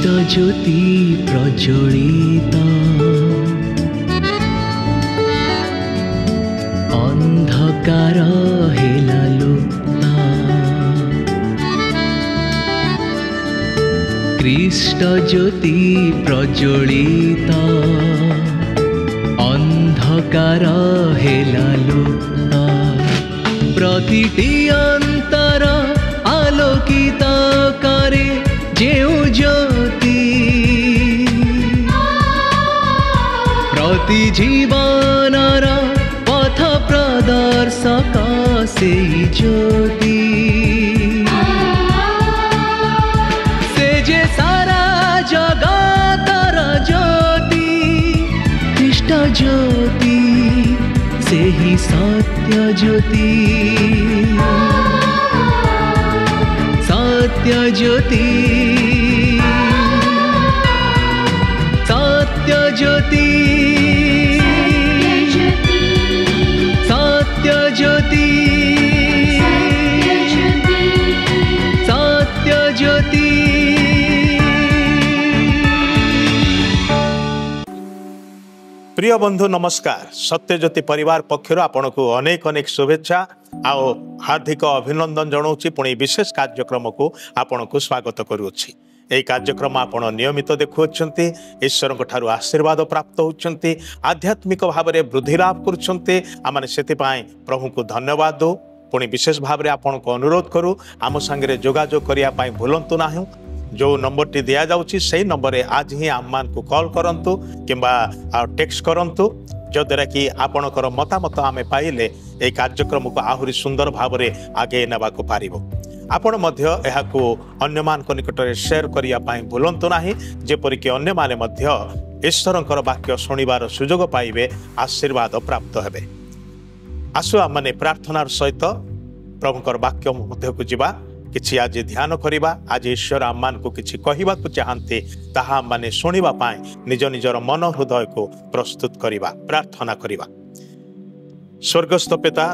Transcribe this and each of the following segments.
ज्योति प्रज्वलित अंधकार हेला लुप्ता कृष्ण ज्योति प्रज्वलित अंधकार हेला लुप्ता प्रतिटी अंतर आलोकित करे जेउ ज्योति प्रति जीवनर पथ प्रदर्शक से ज्योति से जे सारा जगतर ज्योति इष्ट ज्योति से ही सत्य ज्योति सत्य ज्योति सत्य ज्योति सत्य ज्योति सत्य ज्योति। प्रिय बंधु नमस्कार। सत्यज्योति परिवार पक्षर आपन को अनेक अनेक शुभेच्छा आओ हार्दिक अभिनंदन जनाऊँगी। पुणी विशेष कार्यक्रम को आपन को स्वागत करुँची। यही कार्यक्रम आपन नियमित देखुंट ईश्वर ठारू आशीर्वाद प्राप्त होती आध्यात्मिक भाव में वृद्धि लाभ कर प्रभु को धन्यवाद दो। पुणी विशेष भाव में आपन को अनुरोध करूँ आम सांगे जोगाजोग करने भूलु ना। जो नंबर टी दिया जाउची से नंबर रे आज ही आम मान को कॉल करंतु किंबा टेक्स्ट करंतु जो द्वारा कि आपणकर मतामत आमे पाइले ए कार्यक्रम को आहुरी सुंदर भाव में आगे नेबा को पारिबो। आपण मध्य एहाको अन्य मान को निकट रे शेयर करिया पाई भूलंतु नाही जेपरि कि अन्य माने मध्य ईश्वरंकर वाक्य सुनिबार सुजोग पाइबे आशीर्वाद प्राप्त हेबे। आसु आमने प्रार्थनार सहित प्रभुकर वाक्य मध्य को जिबा किछि आज ध्यान करिबा। आज ईश्वर आम मान को किछि कहिबा को चाहते ताहा माने सुनिबा पाए निज निजर मन हृदय को प्रस्तुत करिबा प्रार्थना करिबा। स्वर्गस्थ पिता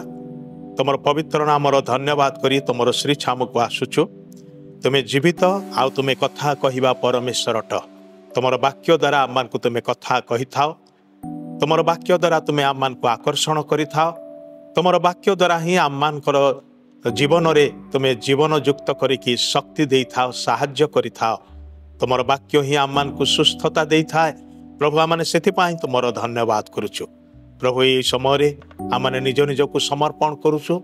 तुमर पवित्र नामर धन्यवाद करी तुमर श्री छाम को आसुचु। तुम्हें जीवित आउ तुम्हें कथा कहिबा परमेश्वर अट। तुमर वाक्य द्वारा आम मान को तुम्हें कथा कहि थाओ। तुमर वाक्य द्वारा तुम्हें आम मान को आकर्षण करि थाओ। तुमर वाक्य द्वारा ही आम मान कर जीवन रे तुम्हें जीवन युक्त करिकी शक्ति दे था साहाय्य करि था। तुमर वाक्य ही आम मान को सुस्थता दे था। प्रभु आमने से तुमर धन्यवाद करुचु। प्रभु ये समय आमने निज निज को समर्पण करुचु।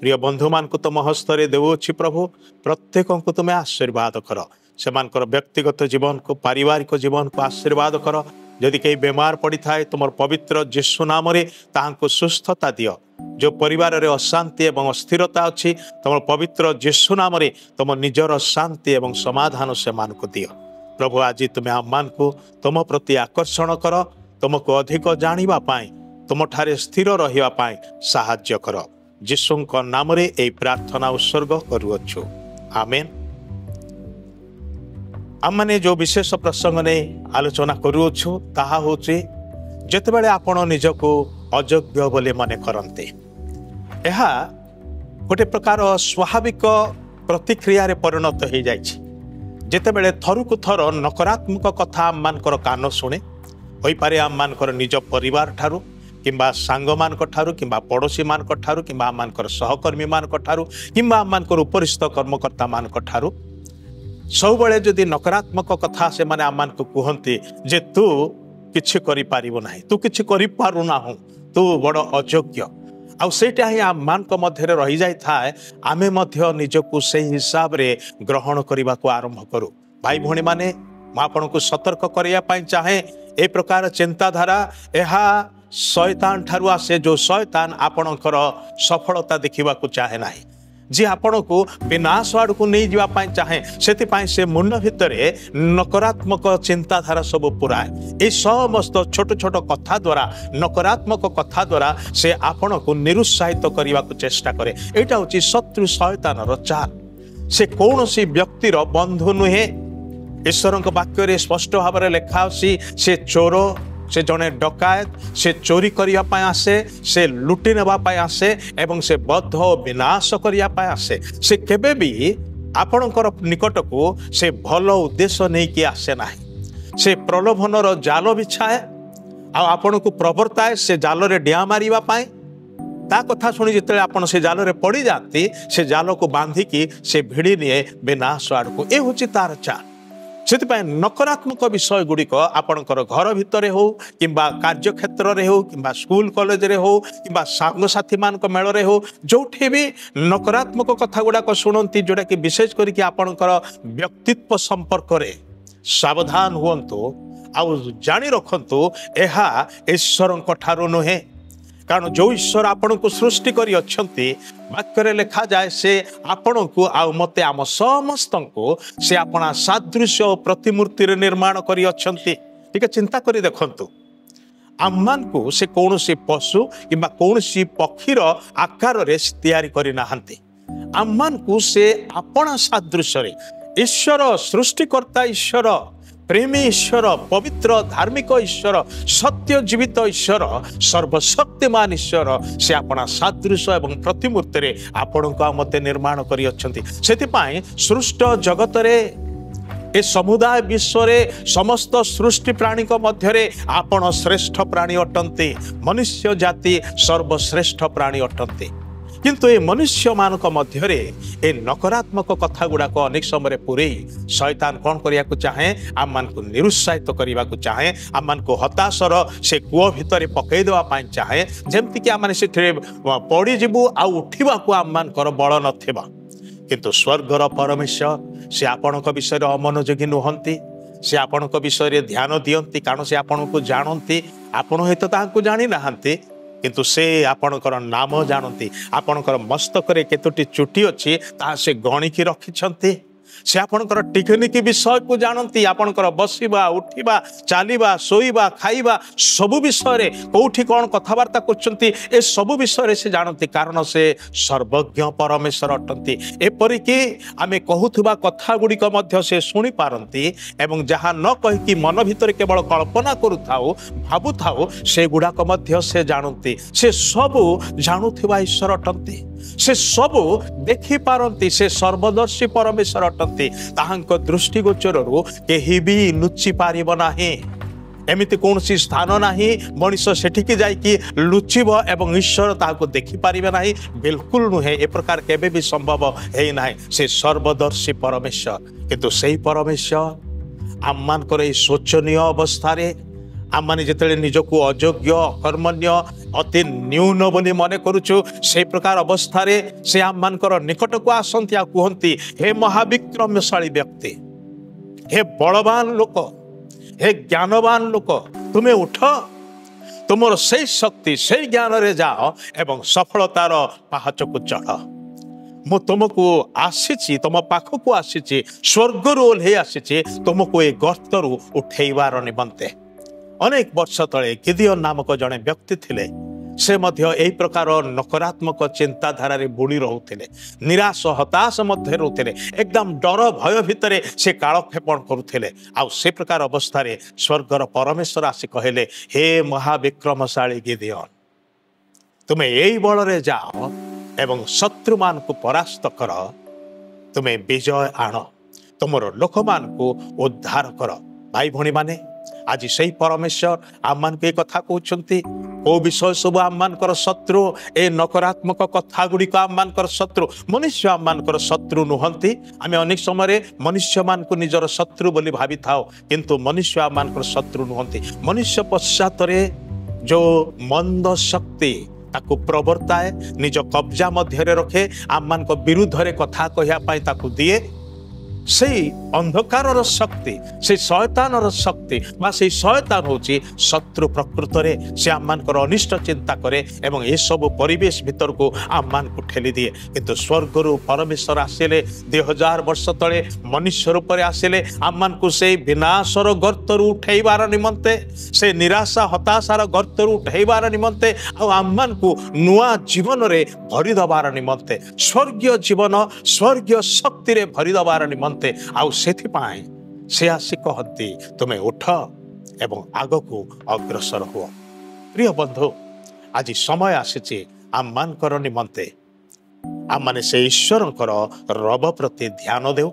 प्रिय बंधु मान को तुम हस्तरे देउछि प्रभु प्रत्येक को तुम्हें आशीर्वाद कर। से व्यक्तिगत जीवन को पारिवारिक जीवन को आशीर्वाद कर। यदि कहीं बेमार पड़ी थाए तुम पवित्र यीशु नाम रे ताहांको सुस्थता दियो। जो परिवार रे अशांति एवं अस्थिरता अच्छी तुम पवित्र यीशु नाम रे तुम निजर शांति एवं समाधान से मान को दियो। प्रभु आज तुम्हें आम मान को तुम प्रति आकर्षण कर। तुमको अधिक जानिबा पाई तुम ठारे स्थिर रहिबा पाई साहाय्य कर। यीशुଙ୍କ नाम रे ए प्रार्थना उत्सर्ग करूअछु आमेन। आमने जो विशेष प्रसंग ने आलोचना करूअछु ताहा होछि जेतेबेले आपण निजको अयोग्य बोले मने करते। यह गोटे प्रकार स्वाभाविक प्रतिक्रिया रे परिणत हो जाइछि। जेतेबेले थरुकु थर नकारात्मक कथा आम मानकर कान शुणे होई पारे आम मानकर निज परिवार ठारू किंबा सांग मानक ठारू किंबा पड़ोशी मानक ठारू किंबा आम मानकर सहकर्मी मानक ठारू किंबा आम मानकर उपरिस्थ कर्मकर्ता मानक ठारू सब बेले जदि नकारात्मक कथा से माने आम मानक कहते जे तू किछि करि पारिबो नाही, तू किछि करि पारु नाहु, तू बड़ अयोग्य। आउ सेटा ही आम मान को मध्य रही जाय थाए। आमे मध्य निजको सेही हिसाब रे ग्रहण करबा को आरंभ करू। भाई भौणी माने म आपन को सतर्क करिया पाई चाहे ए प्रकार चिंताधारा एहा शैतान ठारू आसे। जो शैतान आपणकर सफलता देखिबा को चाहे नाही, जी आपण को विनाश आड़ को नहीं जीवा पाई चाहे से से मुंड भितर नकारात्मक चिंताधारा सब पुराए। ये समस्त छोट छोट कथा द्वारा नकारात्मक कथा द्वारा से आपण को निरुत्साहित करने को चेष्टा करे। एटा होची शत्रु शैतान चाल। से कौन सी व्यक्तिर बंधु नुहे। ईश्वर वाक्य रे स्पष्ट भाव में लिखा से चोर, से जने डकायत, से चोरी करने आसे, से लुटि नेबा आसे एवं से बद्ध विनाश करने आसे। से केबे भी ଆପଣଙ୍କର ନିକଟକୁ ସେ ଭଲ ଉଦ୍ଦେଶ୍ୟ ନେଇକି ଆସେ ନାହିଁ। ସେ ପ୍ରଲୋଭନର ଜାଲ ବିଛାଏ ଆଉ ଆପଣଙ୍କୁ ପ୍ରବର୍ତ୍ତାଏ ସେ ଜାଲରେ ଡିଆଁ ମାରିବା ପାଇଁ। ତା କଥା ଶୁଣି ଯେତେବେଳେ ଆପଣ ସେ ଜାଲରେ ପଡ଼ିଯାଆନ୍ତି ସେ ଜାଲକୁ ବାନ୍ଧିକି ସେ ଭିଡ଼ି ନିଏ ବିନାଶ ଆଡ଼କୁ। ଏ ହେଉଛି ତାର ଚାଲ। ସେଥିପାଇଁ ନକାରାତ୍ମକ ବିଷୟ ଗୁଡ଼ିକ ଆପଣଙ୍କର ଘର ଭିତରେ ହେଉ କିମ୍ବା କାର୍ଯ୍ୟକ୍ଷେତ୍ରରେ ହେଉ କିମ୍ବା ସ୍କୁଲ କଲେଜରେ ହେଉ କିମ୍ବା ସାଙ୍ଗସାଥିମାନଙ୍କ ମେଳରେ ହେଉ, ଯେଉଁଠି ବି ନକାରାତ୍ମକ କଥା ଗୁଡ଼ାକ ଶୁଣନ୍ତି ଯେଉଁଟାକି ବିଶେଷ କରିକି ଆପଣଙ୍କର ବ୍ୟକ୍ତିତ୍ୱ ସମ୍ପର୍କରେ, ସାବଧାନ ହୁଅନ୍ତୁ ଆଉ ଜାଣି ରଖନ୍ତୁ ଏହା ଈଶ୍ୱରଙ୍କ ଠାରୁ ନୁହେଁ। କାରଣ ଯେଉଁ ଈଶ୍ୱର ଆପଣଙ୍କୁ ସୃଷ୍ଟି କରି ଅଛନ୍ତି, ବାକ୍ୟରେ ଲେଖାଯାଏ ସେ ଆପଣଙ୍କୁ ଆଉ ମୋତେ ଆମ ସମସ୍ତଙ୍କୁ ସେ ଆପଣା ସାଦୃଶ୍ୟ ଓ ପ୍ରତିମୂର୍ତ୍ତିରେ ନିର୍ମାଣ କରି ଅଛନ୍ତି। ଟିକେ ଚିନ୍ତା କରି ଦେଖନ୍ତୁ, ଆମମାନଙ୍କୁ ସେ କୌଣସି ପଶୁ କିମ୍ବା କୌଣସି ପକ୍ଷୀର ଆକାରରେ ତିଆରି କରିନାହାନ୍ତି। ଆମମାନଙ୍କୁ ସେ ଆପଣା ସାଦୃଶ୍ୟରେ, ଈଶ୍ୱର ସୃଷ୍ଟିକର୍ତ୍ତା ଈଶ୍ୱର, ପ୍ରେମୀ ଈଶ୍ୱର, ପବିତ୍ର ଧାର୍ମିକ ଈଶ୍ୱର, ସତ୍ୟ ଜୀବିତ ଈଶ୍ୱର, ସର୍ବଶକ୍ତିମାନ ଈଶ୍ୱର ସେ ଆପଣା ସାଦୃଶ୍ୟ ଏବଂ ପ୍ରତିମୂର୍ତ୍ତିରେ ଆପଣଙ୍କୁ ଆଉ ମୋତେ ନିର୍ମାଣ କରି ଅଛନ୍ତି। ସେଥିପାଇଁ ସୃଷ୍ଟ ଜଗତରେ, ଏ ସମୁଦାୟ ବିଶ୍ୱରେ ସମସ୍ତ ସୃଷ୍ଟି ପ୍ରାଣୀଙ୍କ ମଧ୍ୟରେ ଆପଣ ଶ୍ରେଷ୍ଠ ପ୍ରାଣୀ ଅଟନ୍ତି। ମନୁଷ୍ୟ ଜାତି ସର୍ବଶ୍ରେଷ୍ଠ ପ୍ରାଣୀ ଅଟନ୍ତି। କିନ୍ତୁ ଏ ମନୁଷ୍ୟମାନଙ୍କ ମଧ୍ୟରେ ଏ ନକାରାତ୍ମକ କଥା ଗୁଡ଼ାକ ଅନେକ ସମୟରେ ପୁରେଇ ଶୟତାନ କ'ଣ କରିବାକୁ ଚାହେଁ? ଆମମାନଙ୍କୁ ନିରୁତ୍ସାହିତ କରିବାକୁ ଚାହେଁ, ଆମମାନଙ୍କୁ ହତାଶର ସେ କୂଅ ଭିତରେ ପକାଇ ଦେବା ପାଇଁ ଚାହେଁ, ଯେମିତିକି ଆମେ ସେଥିରେ ପଡ଼ିଯିବୁ ଆଉ ଉଠିବାକୁ ଆମମାନଙ୍କର ବଳ ନଥିବ। କିନ୍ତୁ ସ୍ୱର୍ଗର ପରମେଶ୍ୱର ସେ ଆପଣଙ୍କ ବିଷୟରେ ଅମନୋଯୋଗୀ ନୁହନ୍ତି। ସେ ଆପଣଙ୍କ ବିଷୟରେ ଧ୍ୟାନ ଦିଅନ୍ତି, କାରଣ ସେ ଆପଣଙ୍କୁ ଜାଣନ୍ତି। ଆପଣ ହୁଏତ ତାହାଙ୍କୁ ଜାଣିନାହାନ୍ତି, କିନ୍ତୁ ସେ ଆପଣଙ୍କର ନାମ ଜାଣନ୍ତି। ଆପଣଙ୍କର ମସ୍ତକରେ କେତୋଟି ଚୁଟି ଅଛି ତାହା ସେ ଗଣିକି ରଖିଛନ୍ତି। ସେ ଆପଣଙ୍କର ଟିକିନିକି ବିଷୟକୁ ଜାଣନ୍ତି। ଆପଣଙ୍କର ବସିବା, ଉଠିବା, ଚାଲିବା, ଶୋଇବା, ଖାଇବା ସବୁ ବିଷୟରେ, କେଉଁଠି କ'ଣ କଥାବାର୍ତ୍ତା କରୁଛନ୍ତି ଏ ସବୁ ବିଷୟରେ ସେ ଜାଣନ୍ତି, କାରଣ ସେ ସର୍ବଜ୍ଞ ପରମେଶ୍ୱର ଅଟନ୍ତି। ଏପରିକି ଆମେ କହୁଥିବା କଥା ଗୁଡ଼ିକ ମଧ୍ୟ ସେ ଶୁଣିପାରନ୍ତି ଏବଂ ଯାହା ନ କହିକି ମନ ଭିତରେ କେବଳ କଳ୍ପନା କରୁଥାଉ, ଭାବୁଥାଉ, ସେଗୁଡ଼ାକ ମଧ୍ୟ ସେ ଜାଣନ୍ତି। ସେ ସବୁ ଜାଣୁଥିବା ଈଶ୍ୱର ଅଟନ୍ତି। ସେ ସବୁ ଦେଖିପାରନ୍ତି। ସେ ସର୍ବଦର୍ଶୀ ପରମେଶ୍ୱର ଅଟନ୍ତି। ତାହାଙ୍କ ଦୃଷ୍ଟିଗୋଚରରୁ କେହି ବି ଲୁଚି ପାରିବ ନାହିଁ। ଏମିତି କୌଣସି ସ୍ଥାନ ନାହିଁ ମଣିଷ ସେଠିକି ଯାଇକି ଲୁଚିବ ଏବଂ ଈଶ୍ୱର ତାହାକୁ ଦେଖିପାରିବେ ନାହିଁ। ବିଲକୁଲ ନୁହେଁ, ଏ ପ୍ରକାର କେବେ ବି ସମ୍ଭବ ହେଇନାହିଁ। ସେ ସର୍ବଦର୍ଶୀ ପରମେଶ୍ୱର। କିନ୍ତୁ ସେହି ପରମେଶ୍ୱର ଆମମାନଙ୍କର ଏହି ଶୋଚନୀୟ ଅବସ୍ଥାରେ, ଆମମାନେ ଯେତେବେଳେ ନିଜକୁ ଅଯୋଗ୍ୟ, ଅକର୍ମଣ୍ୟ, ଅତି ନ୍ୟୁନ ବୋଲି ମନେ କରୁଛୁ, ସେହି ପ୍ରକାର ଅବସ୍ଥାରେ ସେ ଆମମାନଙ୍କର ନିକଟକୁ ଆସନ୍ତି ଆଉ କୁହନ୍ତି, ହେ ମହାବିକ୍ରମଶାଳୀ ବ୍ୟକ୍ତି, ହେ ବଳବାନ ଲୋକ, ହେ ଜ୍ଞାନବାନ ଲୋକ, ତୁମେ ଉଠ, ତୁମର ସେଇ ଶକ୍ତି, ସେଇ ଜ୍ଞାନରେ ଯାଅ ଏବଂ ସଫଳତାର ପାହାଚକୁ ଚଢ଼। ମୁଁ ତୁମକୁ ଆସିଛି, ତୁମ ପାଖକୁ ଆସିଛି, ସ୍ୱର୍ଗରୁ ଓହ୍ଲେଇ ଆସିଛି ତୁମକୁ ଏ ଗର୍ତ୍ତରୁ ଉଠେଇବାର ନିମନ୍ତେ। ଅନେକ ବର୍ଷ ତଳେ ଗିଦିଓନ ନାମକ ଜଣେ ବ୍ୟକ୍ତି ଥିଲେ। ସେ ମଧ୍ୟ ଏହି ପ୍ରକାର ନକାରାତ୍ମକ ଚିନ୍ତାଧାରାରେ ବୁଡ଼ି ରହୁଥିଲେ, ନିରାଶ ହତାଶ ମଧ୍ୟରେ ରହୁଥିଲେ, ଏକଦମ ଡର ଭୟ ଭିତରେ ସେ କାଳକ୍ଷେପଣ କରୁଥିଲେ। ଆଉ ସେ ପ୍ରକାର ଅବସ୍ଥାରେ ସ୍ୱର୍ଗର ପରମେଶ୍ୱର ଆସି କହିଲେ, ହେ ମହାବିକ୍ରମଶାଳୀ ଗିଦିଓନ, ତୁମେ ଏଇ ବଳରେ ଯାଅ ଏବଂ ଶତ୍ରୁମାନଙ୍କୁ ପରାସ୍ତ କର, ତୁମେ ବିଜୟ ଆଣ, ତୁମର ଲୋକମାନଙ୍କୁ ଉଦ୍ଧାର କର। ଭାଇ ଭଉଣୀମାନେ, ଆଜି ସେହି ପରମେଶ୍ୱର ଆମମାନଙ୍କୁ ଏ କଥା କହୁଛନ୍ତି। କେଉଁ ବିଷୟ ସବୁ ଆମମାନଙ୍କର ଶତ୍ରୁ? ଏ ନକାରାତ୍ମକ କଥା ଗୁଡ଼ିକ ଆମମାନଙ୍କର ଶତ୍ରୁ। ମନୁଷ୍ୟ ଆମମାନଙ୍କର ଶତ୍ରୁ ନୁହନ୍ତି। ଆମେ ଅନେକ ସମୟରେ ମନୁଷ୍ୟମାନଙ୍କୁ ନିଜର ଶତ୍ରୁ ବୋଲି ଭାବିଥାଉ, କିନ୍ତୁ ମନୁଷ୍ୟ ଆମମାନଙ୍କର ଶତ୍ରୁ ନୁହନ୍ତି। ମନୁଷ୍ୟ ପଶ୍ଚାତରେ ଯେଉଁ ମନ୍ଦ ଶକ୍ତି ତାକୁ ପ୍ରବର୍ତ୍ତାଏ, ନିଜ କବ୍ଜା ମଧ୍ୟରେ ରଖେ, ଆମମାନଙ୍କ ବିରୁଦ୍ଧରେ କଥା କହିବା ପାଇଁ ତାକୁ ଦିଏ, সেই ଅନ୍ଧକାରର ଶକ୍ତି, সেই ଶୟତାନର ଶକ୍ତି ବା সেই ଶୟତାନ ହେଉଛି ଶତ୍ରୁ। ପ୍ରକୃତରେ ସେ ଆମମାନଙ୍କର ଅନିଷ୍ଟ ଚିନ୍ତା କରେ ଏବଂ ଏସବୁ ପରିବେଶ ଭିତରକୁ ଆମମାନଙ୍କୁ ଠେଲି ଦିଏ। କିନ୍ତୁ ସ୍ୱର୍ଗରୁ ପରମେଶ୍ୱର ଆସିଲେ, 2000 ବର୍ଷ ତଳେ ମନୁଷ୍ୟ ରୂପରେ ଆସିଲେ, ଆମମାନଙ୍କୁ ସେଇ ବିନାଶର ଗର୍ତ୍ତରୁ ଉଠେଇବାର ନିମନ୍ତେ, ସେ ନିରାଶା ହତାଶାର ଗର୍ତ୍ତରୁ ଉଠେଇବାର ନିମନ୍ତେ ଆଉ ଆମମାନଙ୍କୁ ନୂଆ ଜୀବନରେ ଭରିଦେବାର ନିମନ୍ତେ, ସ୍ୱର୍ଗୀୟ ଜୀବନ, ସ୍ୱର୍ଗୀୟ ଶକ୍ତିରେ ଭରିଦେବାର ନିମନ୍ତେ। ଆଉ ସେଥିପାଇଁ ସେ ଆସି କହନ୍ତି, ତୁମେ ଉଠ ଏବଂ ଆଗକୁ ଅଗ୍ରସର ହୁଅ। ପ୍ରିୟ ବନ୍ଧୁ, ଆଜି ସମୟ ଆସିଛି ଆମମାନଙ୍କର ନିମନ୍ତେ आम से ईश्वरंकर रब प्रति ध्यान देव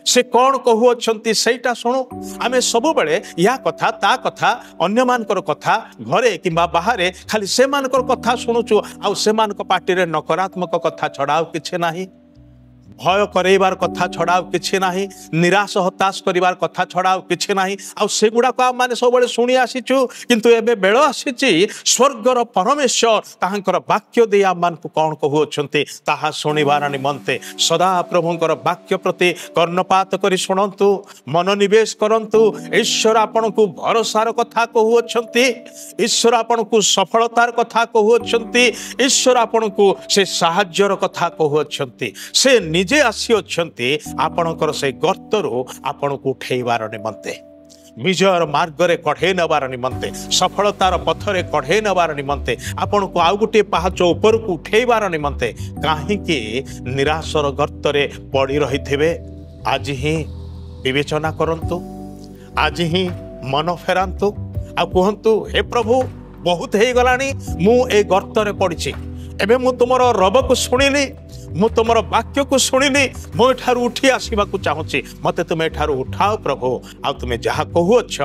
से कौन कहूँ सहीटा शुणु आम सब बेले या कथा ता कथा अन्य मानकर कथा घरे कि बाहर खाली से मानकर कथा शुणुचु आउ से पार्टी नकारात्मक कथा छड़ा किसी ना भय करैबार कथा छड़ा किसी ना निराश हताश करिवार कथा छड़ा किसी ना आउ से गुड़ाक आम मैंने सब शुणी आसीचु किंतु एबे बेल आसी स्वर्गर परमेश्वर ताहांकर वाक्य दे आम मान कौन कहूँ ताहा शुणिबार निमंते सदा प्रभुंकर वाक्य प्रति कर्णपात करी शुणंतु मनोनिवेश करंतु ईश्वर आपण को भरोसार कथा कहूँ ईश्वर आपण को सफलतार कथा कहूँ ईश्वर आपण को से साहाज्यर कथा कहूँ से निजे आसी अच्छे आपणकर से गर्तरू आपण को उठेबार निमंते विजयर मार्ग रे कढ़े नबार निमंते सफलतार पथरे कढ़े नबार निमंते आपण को आउ गोटे पहाच ऊपर को उठेबार निमंते कहीं निराशर गर्तरे पड़ी रही थे आज ही विवेचना करंतु आज ही मन फेरांतु आ कहंतु हे प्रभु बहुत हो गलानी मु ए गर्तरे पड़ी एबे मु तुमर रब को सुनिली मु तुमर वाक्य को शुणिली मो एठारु उठी आसवा चाहूँगी मत तुम्हें एठारु उठाओ प्रभु आ तुम्हें जहाँ कहूछ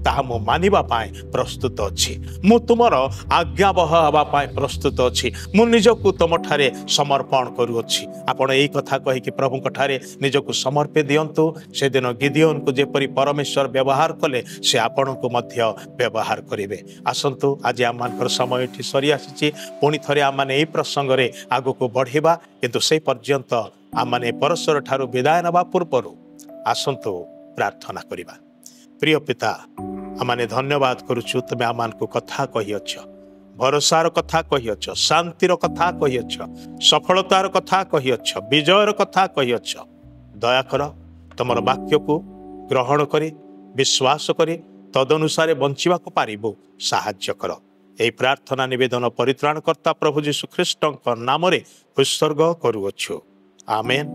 ताहा मु मानिबा पाए प्रस्तुत अच्छी मु तुमर आज्ञावह हवा पाए प्रस्तुत अच्छी मु निजको तुम ठारे समर्पण करुअछि आपण एई कथा कहि कि प्रभु ठारे निजको समर्पे दियंतु से दिन गिदियोन को जेपरि परमेश्वर व्यवहार कले से आपण को मध्य व्यवहार करिवे आसंतु आज आम मानकर समय एठी सरी आसीछि पुणी थरे आम माने एई प्रसंग रे आगो को बढ़ेबा किंतु से पर्यंत आम माने परस्पर ठारू विदाय नबा पूर्व आसंतु प्रार्थना करिबा। प्रिय पिता आमाने धन्यवाद करुछु तुम आमान को कथा कहिअछ भरोसार कथा कहिअछ शांतिर कथा कहिअछ सफलतार कथा कहिअछ विजयर कथा कहिअछ दया कर तुमर वाक्य को ग्रहण करी विश्वास करी तदनुसारे बंचिबा को पारिबो साहाय्य कर एई प्रार्थना निवेदन परित्राणकर्ता प्रभु यीशु ख्रीष्टଙ୍କ नामरे उत्सर्ग करुअछु आमेन।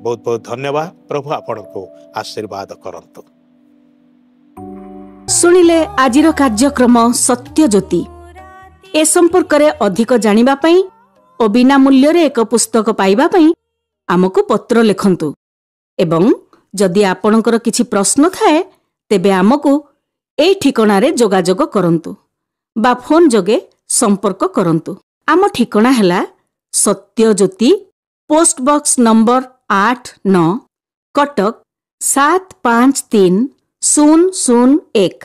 बहुत बहुत धन्यवाद प्रभु आपण को आशीर्वाद करंतु। सुनिले आजिर कार्यक्रम सत्य ज्योति ए संपर्क रे अधिक जानिबा पई ओ बिना मूल्य रे एक पुस्तक पाइबा पई आमको पत्र लिखंतु एवं जदि आपणकर किछि प्रश्न थाए तेबे आमको एई ठिकाना रे जोगाजोग करंतु बा फोन जोगे संपर्क करंतु। आम ठिकाना हैला सत्य ज्योति पोस्ट बॉक्स नंबर 89 कटक 753001।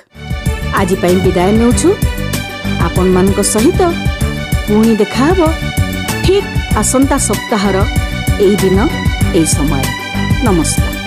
आज पाई विदाय नेउछु आपण मानक सहित पुणी देखा हबो ठीक आसंता सप्ताहर एई दिन एई समय। नमस्कार।